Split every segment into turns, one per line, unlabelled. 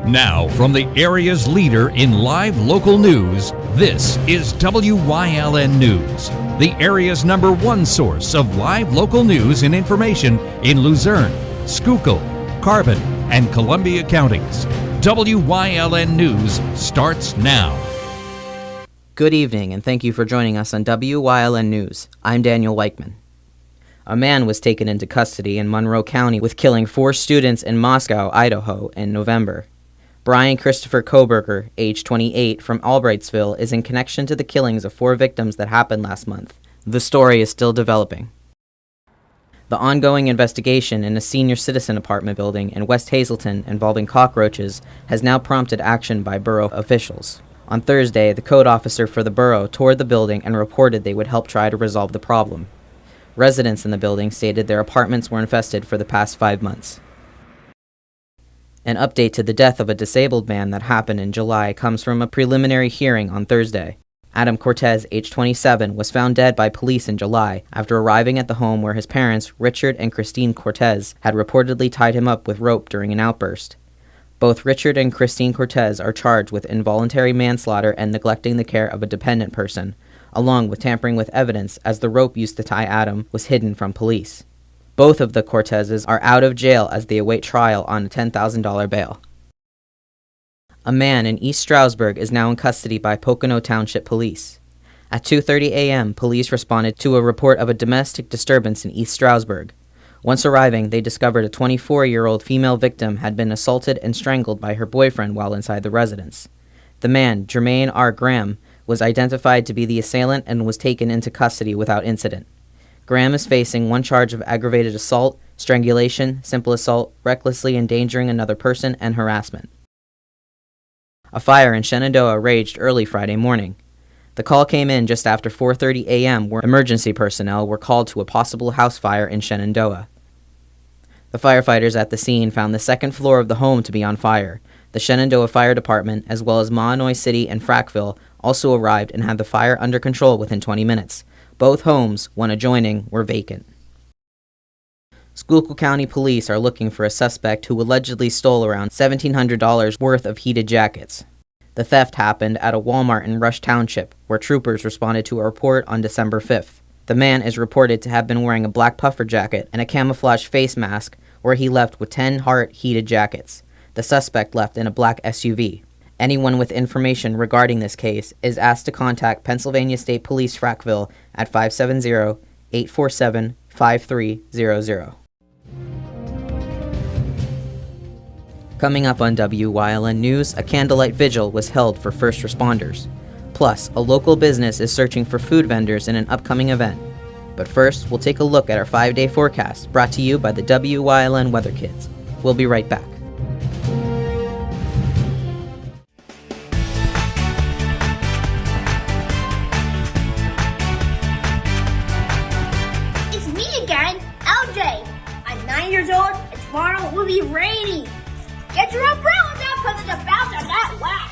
Now, from the area's leader in live local news, this is WYLN News, the area's #1 source of live local news and information in Luzerne, Schuylkill, Carbon, and Columbia counties. WYLN News starts now.
Good evening, and thank you for joining us on WYLN News. I'm Daniel Weichman. A man was taken into custody in Monroe County with killing 4 students in Moscow, Idaho, in November. Brian Christopher Koberger, age 28, from Albrightsville, is in connection to the killings of 4 victims that happened last month. The story is still developing. The ongoing investigation in a senior citizen apartment building in West Hazleton involving cockroaches has now prompted action by borough officials. On Thursday, the code officer for the borough toured the building and reported they would help try to resolve the problem. Residents in the building stated their apartments were infested for the past 5 months. An update to the death of a disabled man that happened in July comes from a preliminary hearing on Thursday. Adam Cortez, age 27, was found dead by police in July after arriving at the home where his parents, Richard and Christine Cortez, had reportedly tied him up with rope during an outburst. Both Richard and Christine Cortez are charged with involuntary manslaughter and neglecting the care of a dependent person, along with tampering with evidence as the rope used to tie Adam was hidden from police. Both of the Cortezes are out of jail as they await trial on a $10,000 bail. A man in East Stroudsburg is now in custody by Pocono Township Police. At 2:30 a.m., police responded to a report of a domestic disturbance in East Stroudsburg. Once arriving, they discovered a 24-year-old female victim had been assaulted and strangled by her boyfriend while inside the residence. The man, Jermaine R. Graham, was identified to be the assailant and was taken into custody without incident. Graham is facing 1 charge of aggravated assault, strangulation, simple assault, recklessly endangering another person, and harassment. A fire in Shenandoah raged early Friday morning. The call came in just after 4:30 a.m. where emergency personnel were called to a possible house fire in Shenandoah. The firefighters at the scene found the 2nd floor of the home to be on fire. The Shenandoah Fire Department, as well as Mahanoy City and Frackville, also arrived and had the fire under control within 20 minutes. Both homes, one adjoining, were vacant. Schuylkill County Police are looking for a suspect who allegedly stole around $1,700 worth of heated jackets. The theft happened at a Walmart in Rush Township, where troopers responded to a report on December 5th. The man is reported to have been wearing a black puffer jacket and a camouflage face mask, where he left with 10 Hart heated jackets. The suspect left in a black SUV. Anyone with information regarding this case is asked to contact Pennsylvania State Police Frackville at 570-847-5300. Coming up on WYLN News, a candlelight vigil was held for first responders. Plus, a local business is searching for food vendors in an upcoming event. But first, we'll take a look at our 5-day forecast, brought to you by the WYLN Weather Kids. We'll be right back.
Old, and tomorrow will be rainy. Get your umbrellas out because it's about to get wet.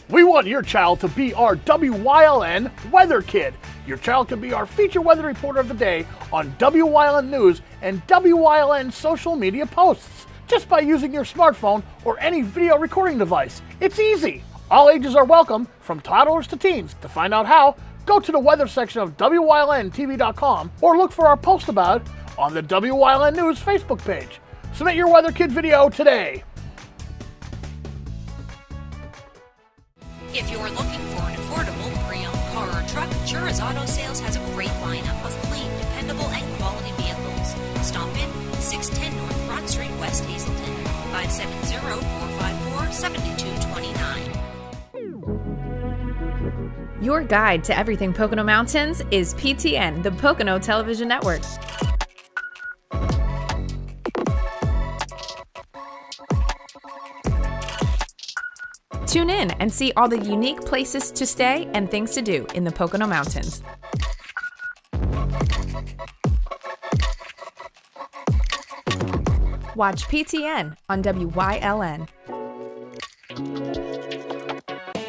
We want your child to be our WYLN Weather Kid. Your child can be our feature weather reporter of the day on WYLN News and WYLN social media posts, just by using your smartphone or any video recording device. It's easy. All ages are welcome, from toddlers to teens. To find out how, go to the weather section of WYLNTV.com or look for our post about it on the WYLN News Facebook page. Submit your Weather Kid video today.
If you're looking for an affordable pre-owned car or truck, Chura's Auto Sales has a great lineup of clean, dependable, and quality vehicles. Stop in 610 North Broad Street, West Hazleton, 570-454-7229.
Your guide to everything Pocono Mountains is PTN, the Pocono Television Network. Tune in and see all the unique places to stay and things to do in the Pocono Mountains. Watch PTN on WYLN.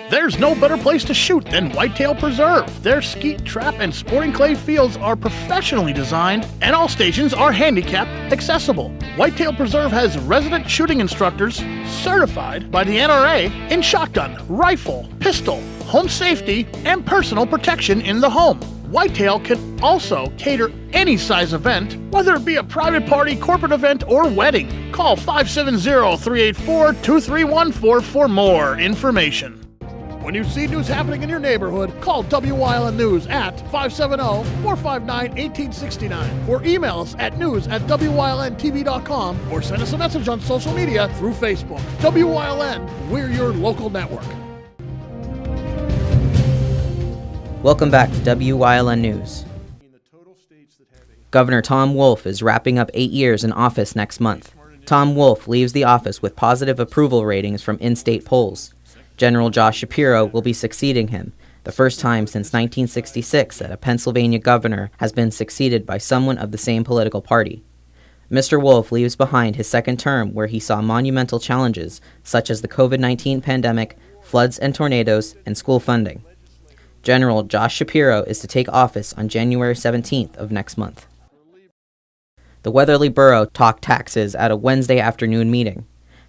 There's no better place to shoot than Whitetail Preserve. Their skeet, trap, and sporting clay fields are professionally designed, and all stations are handicap accessible. Whitetail Preserve has resident shooting instructors certified by the NRA in shotgun, rifle, pistol, home safety, and personal protection in the home. Whitetail can also cater any size event, whether it be a private party, corporate event, or wedding. Call 570-384-2314 for more information. When you see news happening in your neighborhood, call WYLN News at 570-459-1869 or email us at news@WYLNTV.com or send us a message on social media through Facebook. WYLN, we're your local network.
Welcome back to WYLN News. Governor Tom Wolf is wrapping up 8 years in office next month. Tom Wolf leaves the office with positive approval ratings from in-state polls. General Josh Shapiro will be succeeding him, the first time since 1966 that a Pennsylvania governor has been succeeded by someone of the same political party. Mr. Wolf leaves behind his second term where he saw monumental challenges such as the COVID-19 pandemic, floods and tornadoes, and school funding. General Josh Shapiro is to take office on January 17th of next month. The Weatherly Borough talked taxes at a Wednesday afternoon meeting.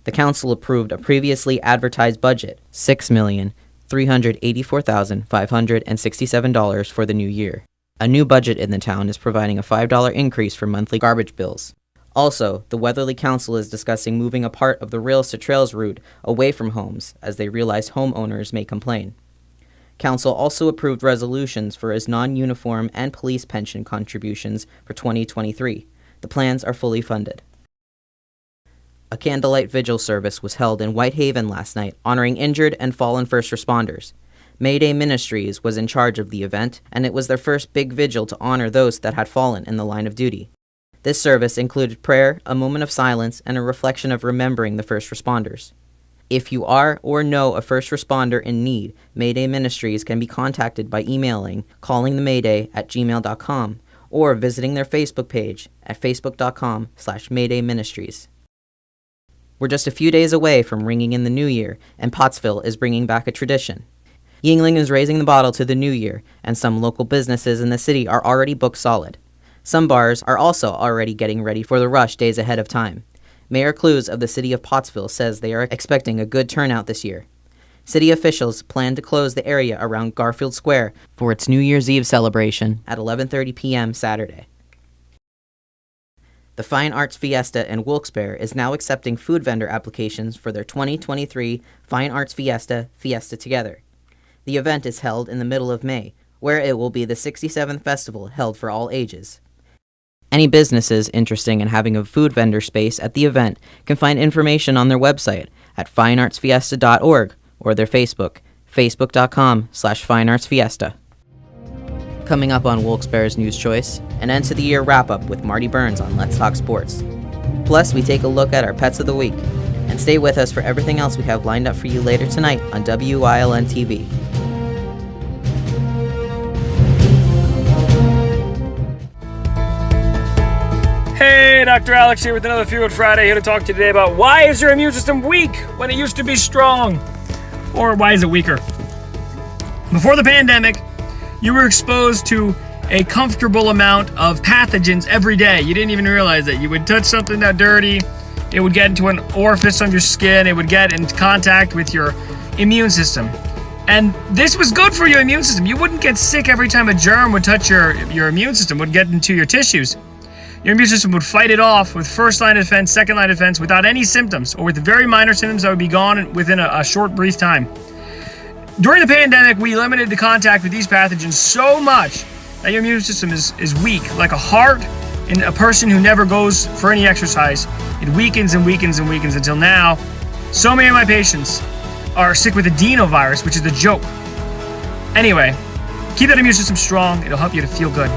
The council approved a previously advertised budget, $6,384,567 for the new year. A new budget in the town is providing a $5 increase for monthly garbage bills. Also, the Weatherly Council is discussing moving a part of the Rails to Trails route away from homes, as they realize homeowners may complain. Council also approved resolutions for his non-uniform and police pension contributions for 2023. The plans are fully funded. A candlelight vigil service was held in Whitehaven last night, honoring injured and fallen first responders. Mayday Ministries was in charge of the event, and it was their first big vigil to honor those that had fallen in the line of duty. This service included prayer, a moment of silence, and a reflection of remembering the first responders. If you are or know a first responder in need, Mayday Ministries can be contacted by emailing callingthemayday@gmail.com or visiting their Facebook page at facebook.com/maydayministries. We're just a few days away from ringing in the new year, and Pottsville is bringing back a tradition. Yingling is raising the bottle to the new year, and some local businesses in the city are already booked solid. Some bars are also already getting ready for the rush days ahead of time. Mayor Clues of the city of Pottsville says they are expecting a good turnout this year. City officials plan to close the area around Garfield Square for its New Year's Eve celebration at 11:30 p.m. Saturday. The Fine Arts Fiesta in Wilkes-Barre is now accepting food vendor applications for their 2023 Fine Arts Fiesta Together. The event is held in the middle of May, where it will be the 67th festival held for all ages. Any businesses interested in having a food vendor space at the event can find information on their website at fineartsfiesta.org or their Facebook, facebook.com/fineartsfiesta. Coming up on Wilkes-Barre's News Choice, an end-to-the-year wrap-up with Marty Burns on Let's Talk Sports. Plus, we take a look at our Pets of the Week. And stay with us for everything else we have lined up for you later tonight on WYLN TV.
Hey, Dr. Alex here with another Feel Good Friday, here to talk to you today about why is your immune system weak when it used to be strong? Or why is it weaker? Before the pandemic, you were exposed to a comfortable amount of pathogens every day. You didn't even realize it. You would touch something that dirty, it would get into an orifice on your skin, it would get into contact with your immune system. And this was good for your immune system. You wouldn't get sick every time a germ would touch your immune system, would get into your tissues. Your immune system would fight it off with first line of defense, second line of defense, without any symptoms, or with very minor symptoms that would be gone within a short, brief time. During the pandemic, we limited the contact with these pathogens so much that your immune system is weak, like a heart in a person who never goes for any exercise. It weakens and weakens and weakens until now. So many of my patients are sick with adenovirus, which is the joke. Anyway, keep that immune system strong. It'll help you to feel good.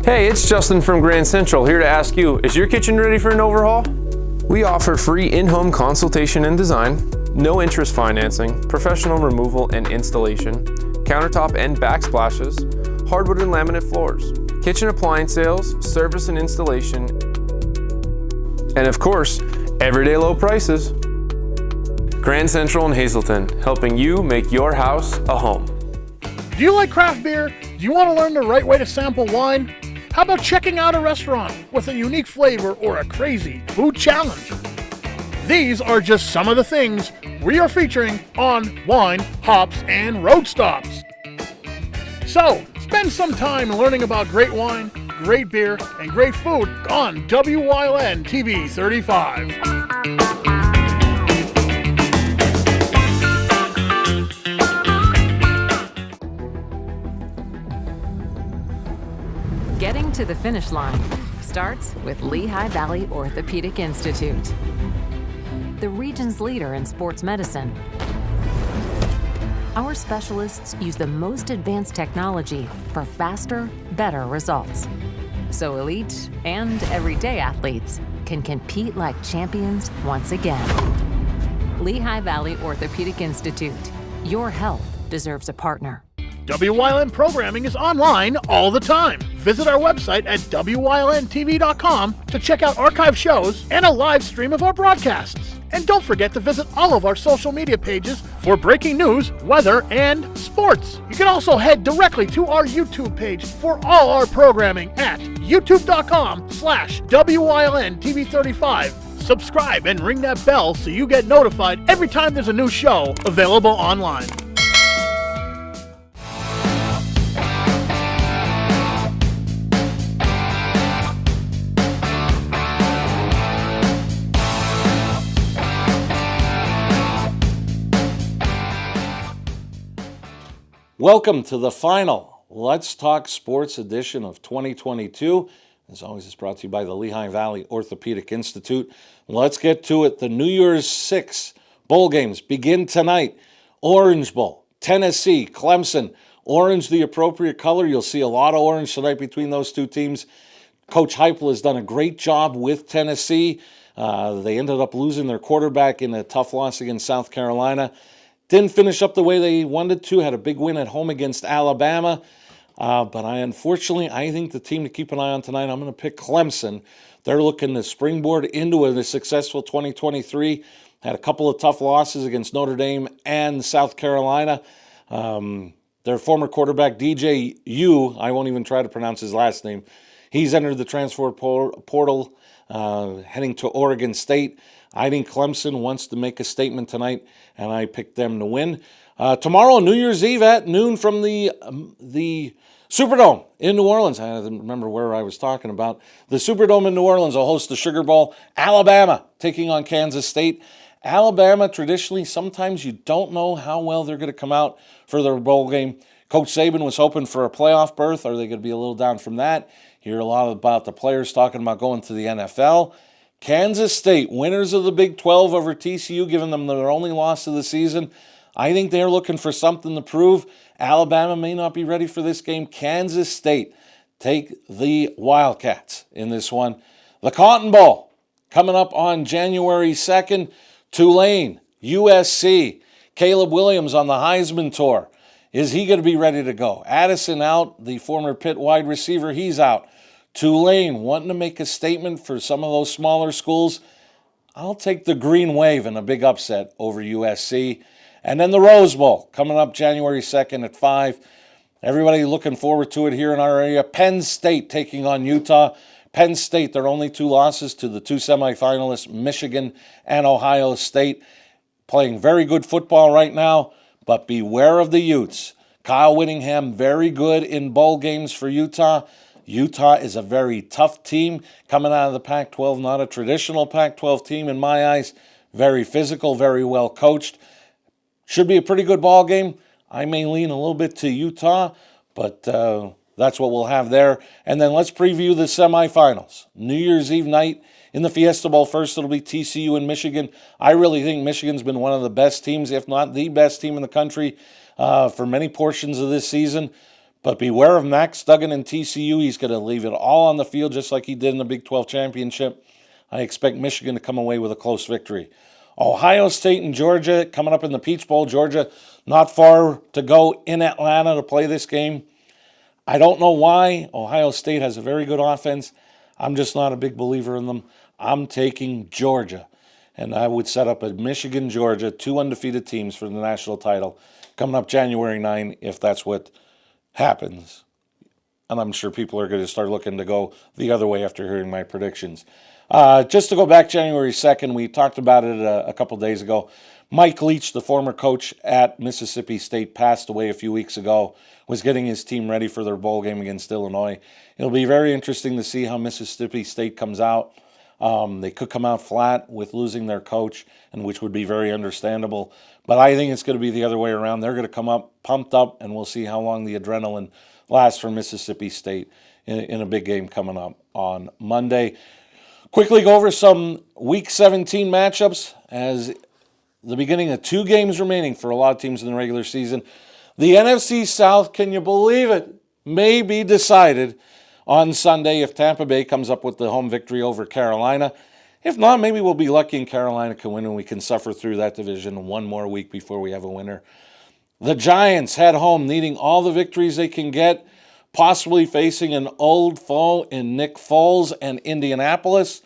Hey, it's Justin from Grand Central, here to ask you, is your kitchen ready for an overhaul? We offer free in-home consultation and design, no interest financing, professional removal and installation, countertop and backsplashes, hardwood and laminate floors. kitchen appliance sales, service and installation, and of course, everyday low prices. Grand Central in Hazleton, helping you make your house a home.
Do you like craft beer? Do you want to learn the right way to sample wine? How about checking out a restaurant with a unique flavor or a crazy food challenge? These are just some of the things we are featuring on Wine, Hops, and Road Stops. So, spend some time learning about great wine, great beer, and great food on WYLN TV 35.
Getting to the finish line starts with Lehigh Valley Orthopedic Institute, the region's leader in sports medicine. Our specialists use the most advanced technology for faster, better results, so elite and everyday athletes can compete like champions once again. Lehigh Valley Orthopedic Institute. Your health deserves a partner.
WYLN programming is online all the time. Visit our website at WYLNTV.com to check out archive shows and a live stream of our broadcasts. And don't forget to visit all of our social media pages for breaking news, weather, and sports. You can also head directly to our YouTube page for all our programming at youtube.com/WYLNTV35. Subscribe and ring that bell so you get notified every time there's a new show available online.
Welcome to the final Let's Talk Sports edition of 2022. As always, it's brought to you by the Lehigh Valley Orthopedic Institute. Let's get to it. The New Year's 6 bowl games begin tonight. Orange Bowl, Tennessee, Clemson. Orange, the appropriate color. You'll see a lot of orange tonight between those two teams. Coach Heupel has done a great job with Tennessee. They ended up losing their quarterback in a tough loss against South Carolina. Didn't finish up the way they wanted to. Had a big win at home against Alabama. But I think the team to keep an eye on tonight, I'm going to pick Clemson. They're looking to springboard into a successful 2023. Had a couple of tough losses against Notre Dame and South Carolina. Their former quarterback, DJ Yu, I won't even try to pronounce his last name. He's entered the transfer portal, heading to Oregon State. I think Clemson wants to make a statement tonight, and I picked them to win. Tomorrow, New Year's Eve at noon from the Superdome in New Orleans. I don't remember where I was talking about. The Superdome in New Orleans will host the Sugar Bowl. Alabama taking on Kansas State. Alabama, traditionally, sometimes you don't know how well they're going to come out for their bowl game. Coach Saban was hoping for a playoff berth. Are they going to be a little down from that? Hear a lot about the players talking about going to the NFL. Kansas State, winners of the Big 12 over TCU, giving them their only loss of the season. I think they're looking for something to prove. Alabama may not be ready for this game. Kansas State take the Wildcats in this one. The Cotton Bowl coming up on January 2nd. Tulane, USC. Caleb Williams on the Heisman Tour. Is he going to be ready to go? Addison out, the former Pitt wide receiver, he's out. Tulane wanting to make a statement for some of those smaller schools. I'll take the Green Wave in a big upset over USC. And then the Rose Bowl coming up January 2nd at 5. Everybody looking forward to it here in our area. Penn State taking on Utah. Penn State, their only two losses to the two semifinalists, Michigan and Ohio State. Playing very good football right now, but beware of the Utes. Kyle Whittingham, very good in bowl games for Utah. Utah is a very tough team coming out of the Pac-12, not a traditional Pac-12 team in my eyes. Very physical, very well coached. Should be a pretty good ball game. I may lean a little bit to Utah, but that's what we'll have there. And then let's preview the semifinals. New Year's Eve night in the Fiesta Bowl. First, it'll be TCU and Michigan. I really think Michigan's been one of the best teams, if not the best team in the country for many portions of this season. But beware of Max Duggan and TCU. He's going to leave it all on the field just like he did in the Big 12 championship. I expect Michigan to come away with a close victory. Ohio State and Georgia coming up in the Peach Bowl. Georgia not far to go in Atlanta to play this game. I don't know why. Ohio State has a very good offense. I'm just not a big believer in them. I'm taking Georgia. And I would set up a Michigan-Georgia, 2 undefeated teams for the national title coming up January 9 if that's what happens. And I'm sure people are going to start looking to go the other way after hearing my predictions. Just to go back January 2nd, we talked about it a couple days ago. Mike Leach, the former coach at Mississippi State, passed away a few weeks ago, was getting his team ready for their bowl game against Illinois. It'll be very interesting to see how Mississippi State comes out. They could come out flat with losing their coach, and which would be very understandable. But I think it's going to be the other way around. They're going to come up pumped up, and we'll see how long the adrenaline lasts for Mississippi State in a big game coming up on Monday. Quickly go over some Week 17 matchups as the beginning of 2 games remaining for a lot of teams in the regular season. The NFC South, can you believe it, may be decided on Sunday if Tampa Bay comes up with the home victory over Carolina. If not, maybe we'll be lucky and Carolina can win and we can suffer through that division one more week before we have a winner. The Giants head home needing all the victories they can get, possibly facing an old foe in Nick Foles and Indianapolis.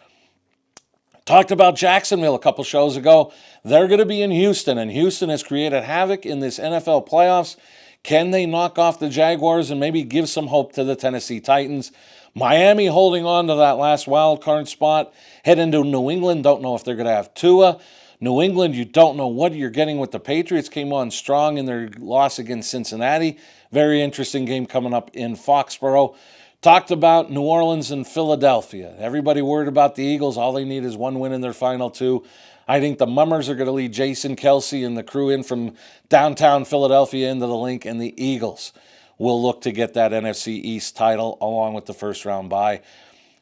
Talked about Jacksonville a couple shows ago. They're going to be in Houston, and Houston has created havoc in this NFL playoffs. Can they knock off the Jaguars and maybe give some hope to the Tennessee Titans? Miami holding on to that last wild card spot. Head into New England. Don't know if they're going to have Tua. New England, you don't know what you're getting with the Patriots. Came on strong in their loss against Cincinnati. Very interesting game coming up in Foxborough. Talked about New Orleans and Philadelphia. Everybody worried about the Eagles. All they need is one win in their final 2. I think the Mummers are going to lead Jason Kelsey and the crew in from downtown Philadelphia into the Link, and the Eagles will look to get that NFC East title along with the first-round bye.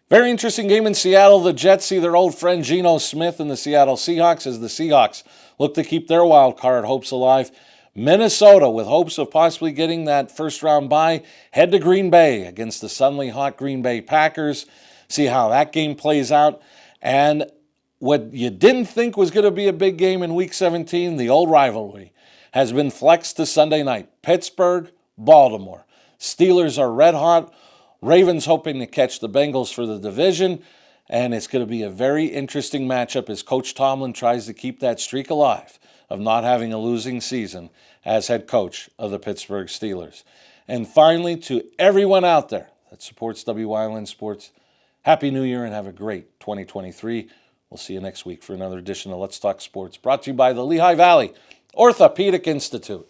Very interesting game in Seattle. The Jets see their old friend Geno Smith and the Seattle Seahawks as the Seahawks look to keep their wild card hopes alive. Minnesota, with hopes of possibly getting that first-round bye, head to Green Bay against the suddenly hot Green Bay Packers. See how that game plays out. And what you didn't think was going to be a big game in Week 17, the old rivalry, has been flexed to Sunday night. Pittsburgh, Baltimore. Steelers are red hot. Ravens hoping to catch the Bengals for the division. And it's going to be a very interesting matchup as Coach Tomlin tries to keep that streak alive of not having a losing season as head coach of the Pittsburgh Steelers. And finally, to everyone out there that supports Wyln Sports, Happy New Year and have a great 2023. We'll see you next week for another edition of Let's Talk Sports, brought to you by the Lehigh Valley Orthopedic Institute.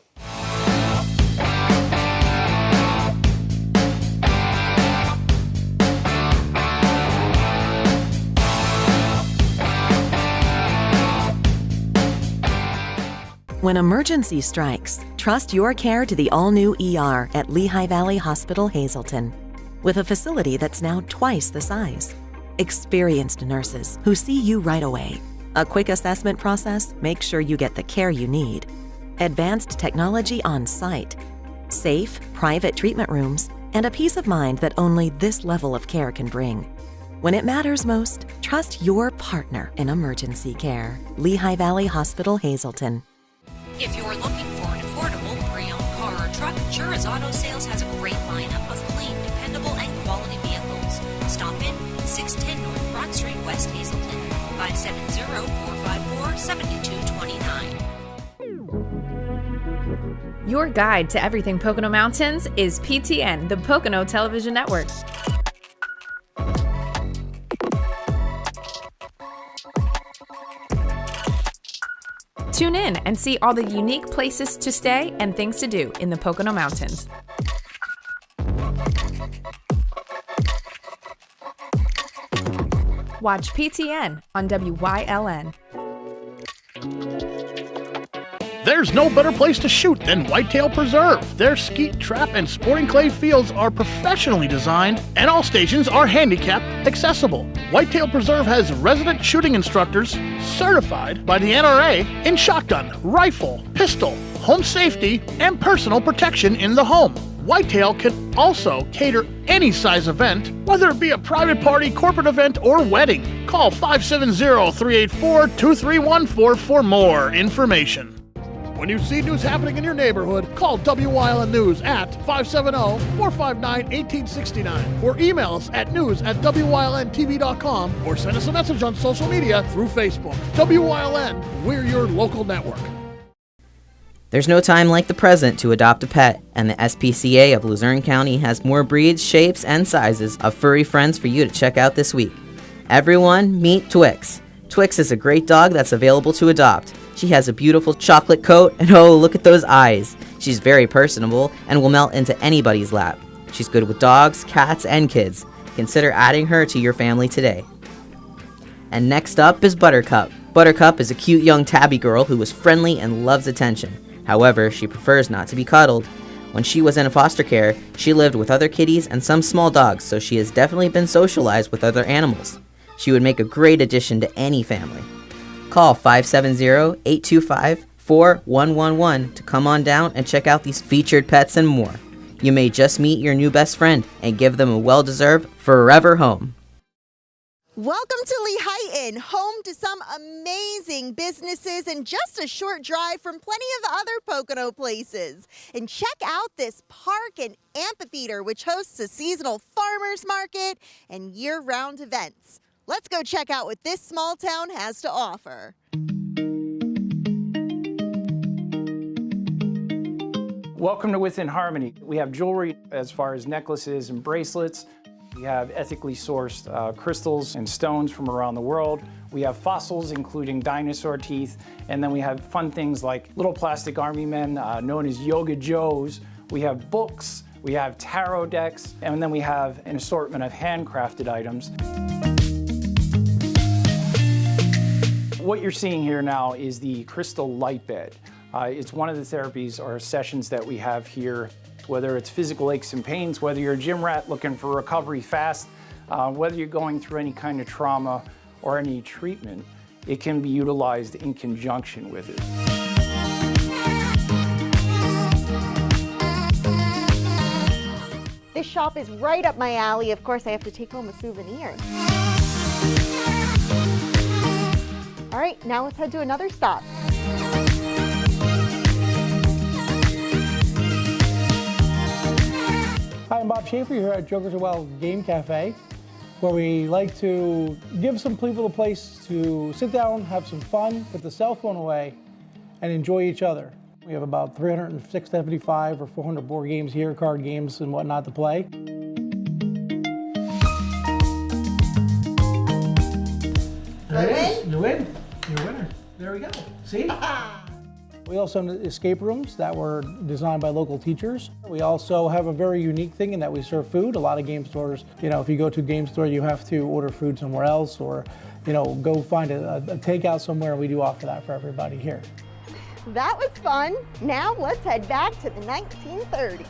When emergency strikes, trust your care to the all-new ER at Lehigh Valley Hospital Hazleton. With a facility that's now twice the size. Experienced nurses who see you right away. A quick assessment process makes sure you get the care you need. Advanced technology on site. Safe, private treatment rooms, and a peace of mind that only this level of care can bring. When it matters most, trust your partner in emergency care. Lehigh Valley Hospital Hazleton.
If you're looking for an affordable pre-owned car or truck, Chura's Auto Sales has a great lineup of clean, dependable, and quality vehicles. Stop in 610 North Broad Street, West Hazleton, 570-454-7229.
Your guide to everything Pocono Mountains is PTN, the Pocono Television Network. Tune in and see all the unique places to stay and things to do in the Pocono Mountains. Watch PTN on WYLN.
There's no better place to shoot than Whitetail Preserve. Their skeet, trap, and sporting clay fields are professionally designed, and all stations are handicap accessible. Whitetail Preserve has resident shooting instructors certified by the NRA in shotgun, rifle, pistol, home safety, and personal protection in the home. Whitetail can also cater any size event, whether it be a private party, corporate event, or wedding. Call 570-384-2314 for more information. When you see news happening in your neighborhood, call WYLN News at 570-459-1869 or email us at news@WYLNTV.com or send us a message on social media through Facebook. WYLN, we're your local network.
There's no time like the present to adopt a pet, and the SPCA of Luzerne County has more breeds, shapes, and sizes of furry friends for you to check out this week. Everyone, meet Twix. Twix is a great dog that's available to adopt. She has a beautiful chocolate coat, and oh, look at those eyes. She's very personable and will melt into anybody's lap. She's good with dogs, cats, and kids. Consider adding her to your family today. And next up is Buttercup. Buttercup is a cute young tabby girl who is friendly and loves attention. However, she prefers not to be cuddled. When she was in foster care, she lived with other kitties and some small dogs, so she has definitely been socialized with other animals. She would make a great addition to any family. Call 570-825-4111 to come on down and check out these featured pets and more. You may just meet your new best friend and give them a well-deserved forever home.
Welcome to Lehighton, home to some amazing businesses and just a short drive from plenty of other Pocono places. And check out this park and amphitheater, which hosts a seasonal farmers market and year-round events. Let's go check out what this small town has to offer.
Welcome to Within Harmony. We have jewelry as far as necklaces and bracelets. We have ethically sourced crystals and stones from around the world. We have fossils, including dinosaur teeth. And then we have fun things like little plastic army men known as Yoga Joes. We have books, we have tarot decks, and then we have an assortment of handcrafted items. What you're seeing here now is the crystal light bed. It's one of the therapies or sessions that we have here. Whether it's physical aches and pains, whether you're a gym rat looking for recovery fast, whether you're going through any kind of trauma or any treatment, it can be utilized in conjunction with it.
This shop is right up my alley. Of course, I have to take home a souvenir. All right, now let's head to another stop.
Hi, I'm Bob Schaefer here at Jokers of Wyln Game Cafe, where we like to give some people a place to sit down, have some fun, put the cell phone away, and enjoy each other. We have about 375 or 400 board games here, card games and whatnot to play. There it is. You win. You're a winner. There we go. See? We also have escape rooms that were designed by local teachers. We also have a very unique thing in that we serve food. A lot of game stores, if you go to a game store, you have to order food somewhere else or, go find a takeout somewhere. We do offer that for everybody here.
That was fun. Now let's head back to the 1930s.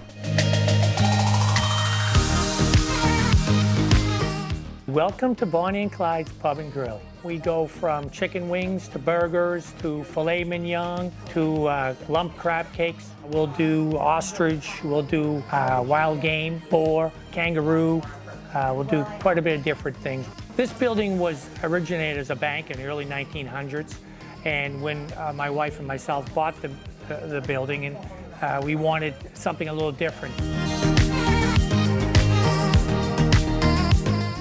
Welcome to Bonnie and Clyde's Pub and Grill. We go from chicken wings to burgers to filet mignon to lump crab cakes. We'll do ostrich, we'll do wild game, boar, kangaroo. We'll do quite a bit of different things. This building was originated as a bank in the early 1900s. And when my wife and myself bought the building, and we wanted something a little different.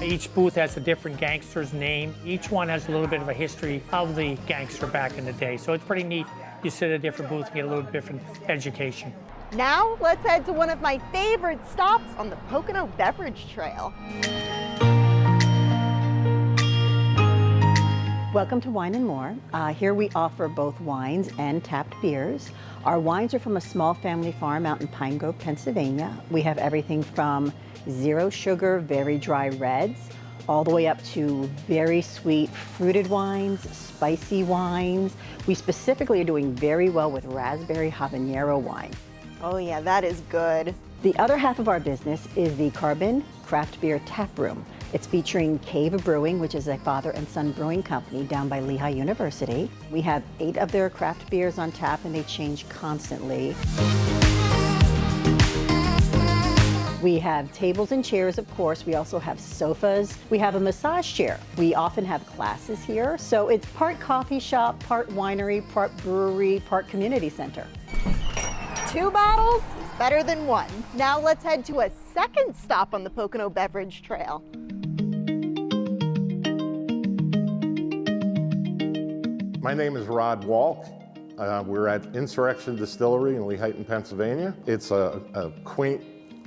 Each booth has a different gangster's name. Each one has a little bit of a history of the gangster back in the day. So it's pretty neat. You sit at a different booth and get a little different education.
Now let's head to one of my favorite stops on the Pocono Beverage Trail.
Welcome to Wine & More. Here we offer both wines and tapped beers. Our wines are from a small family farm out in Pine Grove, Pennsylvania. We have everything from zero sugar, very dry reds, all the way up to very sweet fruited wines, spicy wines. We specifically are doing very well with raspberry habanero wine.
Oh yeah, that is good.
The other half of our business is the Carbon Craft Beer Tap Room. It's featuring Cave Brewing, which is a father and son brewing company down by Lehigh University. We have 8 of their craft beers on tap and they change constantly. We have tables and chairs, of course. We also have sofas. We have a massage chair. We often have classes here. So it's part coffee shop, part winery, part brewery, part community center.
2 bottles is better than 1. Now let's head to a second stop on the Pocono Beverage Trail.
My name is Rod Walk. We're at Insurrection Distillery in Lehighton, Pennsylvania. It's a quaint,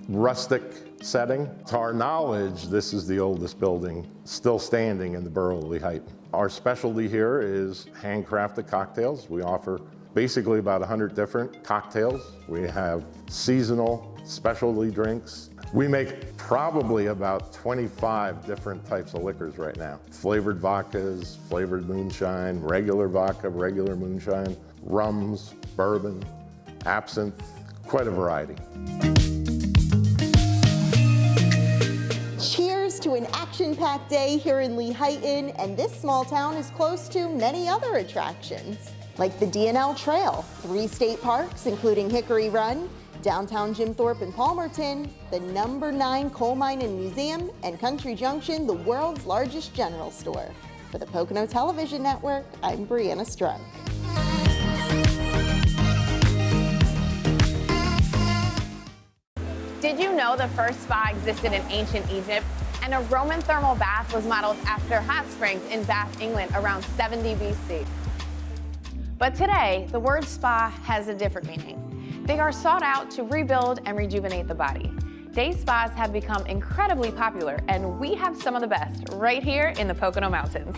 rustic setting. To our knowledge, this is the oldest building still standing in the borough of Lehighton. Our specialty here is handcrafted cocktails. We offer basically about 100 different cocktails. We have seasonal specialty drinks. We make probably about 25 different types of liquors right now. Flavored vodkas, flavored moonshine, regular vodka, regular moonshine, rums, bourbon, absinthe, quite a variety.
Cheers to an action-packed day here in Lehighton, and this small town is close to many other attractions, like the D&L Trail, 3 state parks, including Hickory Run, downtown Jim Thorpe and Palmerton, the number 9 coal mine and museum, and Country Junction, the world's largest general store. For the Pocono Television Network, I'm Brianna Strunk.
Did you know the first spa existed in ancient Egypt? And a Roman thermal bath was modeled after hot springs in Bath, England around 70 BC. But today, the word spa has a different meaning. They are sought out to rebuild and rejuvenate the body. Day spas have become incredibly popular, and we have some of the best right here in the Pocono Mountains.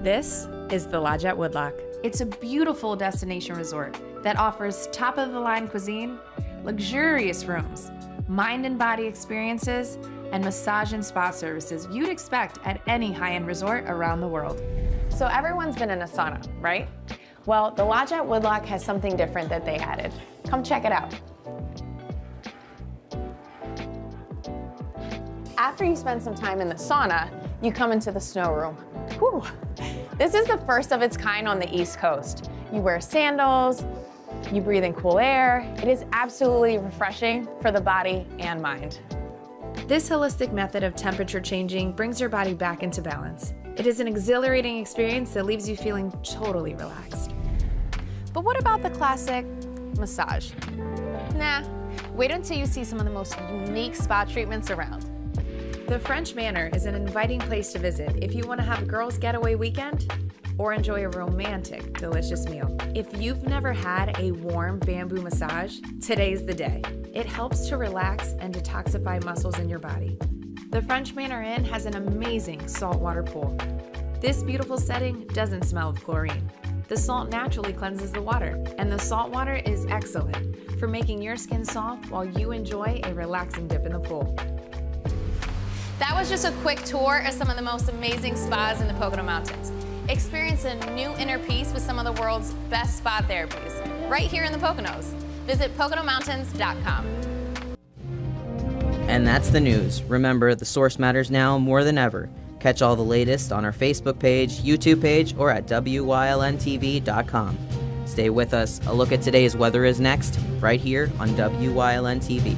This is the Lodge at Woodlock. It's a beautiful destination resort that offers top-of-the-line cuisine, luxurious rooms, mind and body experiences, and massage and spa services you'd expect at any high-end resort around the world.
So everyone's been in a sauna, right? Well, the Lodge at Woodlock has something different that they added. Come check it out. After you spend some time in the sauna, you come into the snow room. Whew. This is the first of its kind on the East Coast. You wear sandals, you breathe in cool air. It is absolutely refreshing for the body and mind.
This holistic method of temperature changing brings your body back into balance. It is an exhilarating experience that leaves you feeling totally relaxed.
But what about the classic massage? Nah, wait until you see some of the most unique spa treatments around.
The French Manor is an inviting place to visit if you want to have a girls' getaway weekend or enjoy a romantic, delicious meal. If you've never had a warm bamboo massage, today's the day. It helps to relax and detoxify muscles in your body. The French Manor Inn has an amazing saltwater pool. This beautiful setting doesn't smell of chlorine. The salt naturally cleanses the water, and the salt water is excellent for making your skin soft while you enjoy a relaxing dip in the pool.
That was just a quick tour of some of the most amazing spas in the Pocono Mountains. Experience a new inner peace with some of the world's best spa therapies, right here in the Poconos. Visit PoconoMountains.com.
And that's the news. Remember, the source matters now more than ever. Catch all the latest on our Facebook page, YouTube page, or at WYLNTV.com. Stay with us. A look at today's weather is next, right here on WYLN TV.